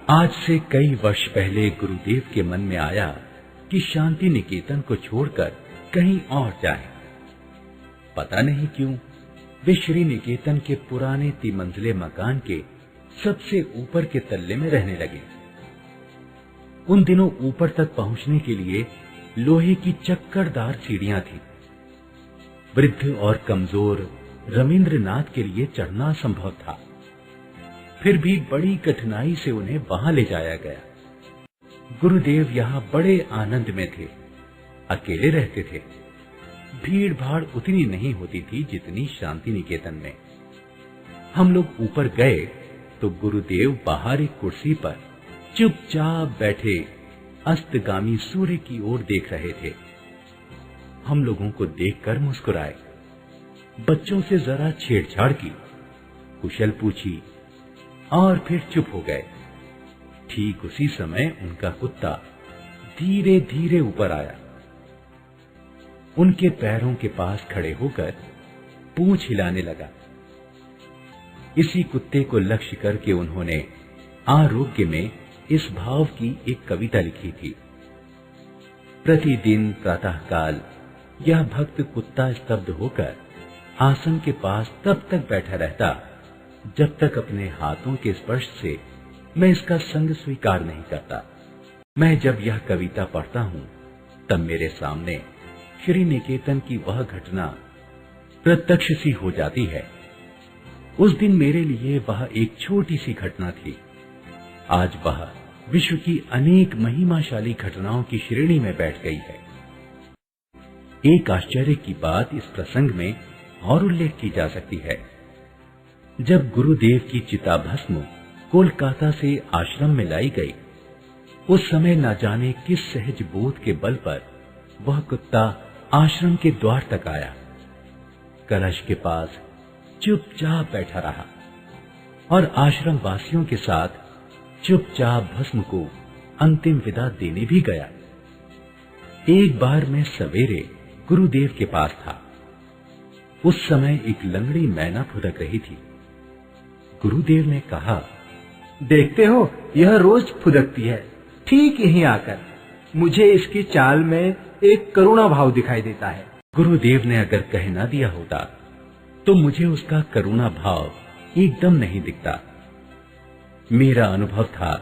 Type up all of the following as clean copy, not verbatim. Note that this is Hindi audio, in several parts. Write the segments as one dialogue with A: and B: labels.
A: आज से कई वर्ष पहले गुरुदेव के मन में आया कि शांति निकेतन को छोड़कर कहीं और जाएं। पता नहीं क्यों वे श्री निकेतन के पुराने तिमंजिले मकान के सबसे ऊपर के तल्ले में रहने लगे। उन दिनों ऊपर तक पहुंचने के लिए लोहे की चक्करदार सीढ़ियां थीं। वृद्ध और कमजोर रविंद्रनाथ के लिए चढ़ना संभव था, फिर भी बड़ी कठिनाई से उन्हें वहां ले जाया गया। गुरुदेव यहाँ बड़े आनंद में थे, अकेले रहते थे। भीड़ भाड़ उतनी नहीं होती थी जितनी शांति निकेतन में। हम लोग ऊपर गए तो गुरुदेव बाहर एक कुर्सी पर चुपचाप बैठे अस्तगामी सूर्य की ओर देख रहे थे। हम लोगों को देखकर मुस्कुराए, बच्चों से जरा छेड़छाड़ की, कुशल पूछी और फिर चुप हो गए। ठीक उसी समय उनका कुत्ता धीरे धीरे ऊपर आया। उनके पैरों के पास खड़े होकर पूंछ हिलाने लगा। इसी कुत्ते को लक्ष्य करके उन्होंने आरोग्य में इस भाव की एक कविता लिखी थी। प्रतिदिन प्रातःकाल यह भक्त कुत्ता स्तब्ध होकर आसन के पास तब तक बैठा रहता जब तक अपने हाथों के स्पर्श से मैं इसका संग स्वीकार नहीं करता। मैं जब यह कविता पढ़ता हूं तब मेरे सामने श्री निकेतन की वह घटना प्रत्यक्ष सी हो जाती है। उस दिन मेरे लिए वह एक छोटी सी घटना थी, आज वह विश्व की अनेक महिमाशाली घटनाओं की श्रेणी में बैठ गई है। एक आश्चर्य की बात इस प्रसंग में और उल्लेख की जा सकती है। जब गुरुदेव की चिताभस्म कोलकाता से आश्रम में लाई गई, उस समय न जाने किस सहज बोध के बल पर वह कुत्ता आश्रम के द्वार तक आया, कलश के पास चुपचाप बैठा रहा और आश्रम वासियों के साथ चुपचाप भस्म को अंतिम विदा देने भी गया। एक बार मैं सवेरे गुरुदेव के पास था। उस समय एक लंगड़ी मैना फुदक रही थी। गुरुदेव ने कहा,
B: देखते हो यह रोज फुदकती है। ठीक यहीं आकर मुझे इसकी चाल में एक करुणा भाव दिखाई देता है।
A: गुरुदेव ने अगर कह ना दिया होता तो मुझे उसका करुणा भाव एकदम नहीं दिखता। मेरा अनुभव था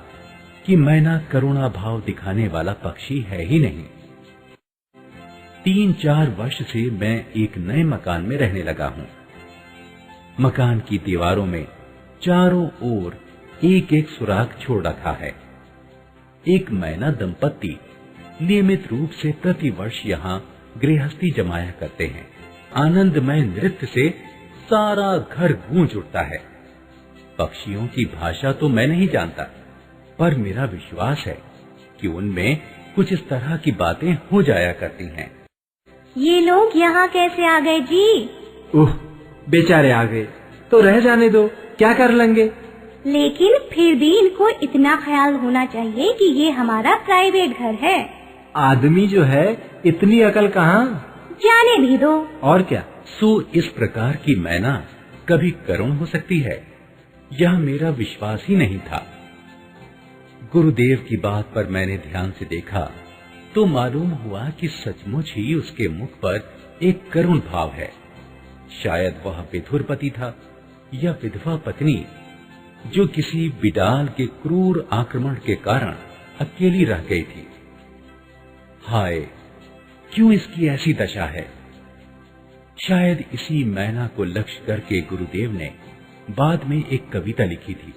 A: कि मैना करुणा भाव दिखाने वाला पक्षी है ही नहीं। 3-4 वर्ष से मैं एक नए मकान में रहने लगा हूं। मकान की दीवारों में चारों ओर एक एक सुराख छोड़ रखा है। एक मैना दंपत्ति नियमित रूप से प्रतिवर्ष यहाँ गृहस्थी जमाया करते हैं। आनंदमय नृत्य से सारा घर गूंज उठता है। पक्षियों की भाषा तो मैं नहीं जानता, पर मेरा विश्वास है कि उनमें कुछ इस तरह की बातें हो जाया करती हैं।
C: ये लोग यहाँ कैसे आ गए जी?
B: ओह, बेचारे आ गए तो रह जाने दो, क्या कर लेंगे।
C: लेकिन फिर भी इनको इतना ख्याल होना चाहिए कि ये हमारा प्राइवेट घर है।
B: आदमी जो है इतनी अकल कहाँ?
C: जाने भी दो।
B: और क्या।
A: सो इस प्रकार की मैना कभी करुण हो सकती है, यह मेरा विश्वास ही नहीं था। गुरुदेव की बात पर मैंने ध्यान से देखा तो मालूम हुआ कि सचमुच ही उसके मुख पर एक करुण भाव है। शायद वह विधुर पति था या विधवा पत्नी जो किसी बिडाल के क्रूर आक्रमण के कारण अकेली रह गई थी। हाय, क्यों इसकी ऐसी दशा है। शायद इसी मैना को लक्ष्य करके गुरुदेव ने बाद में एक कविता लिखी थी।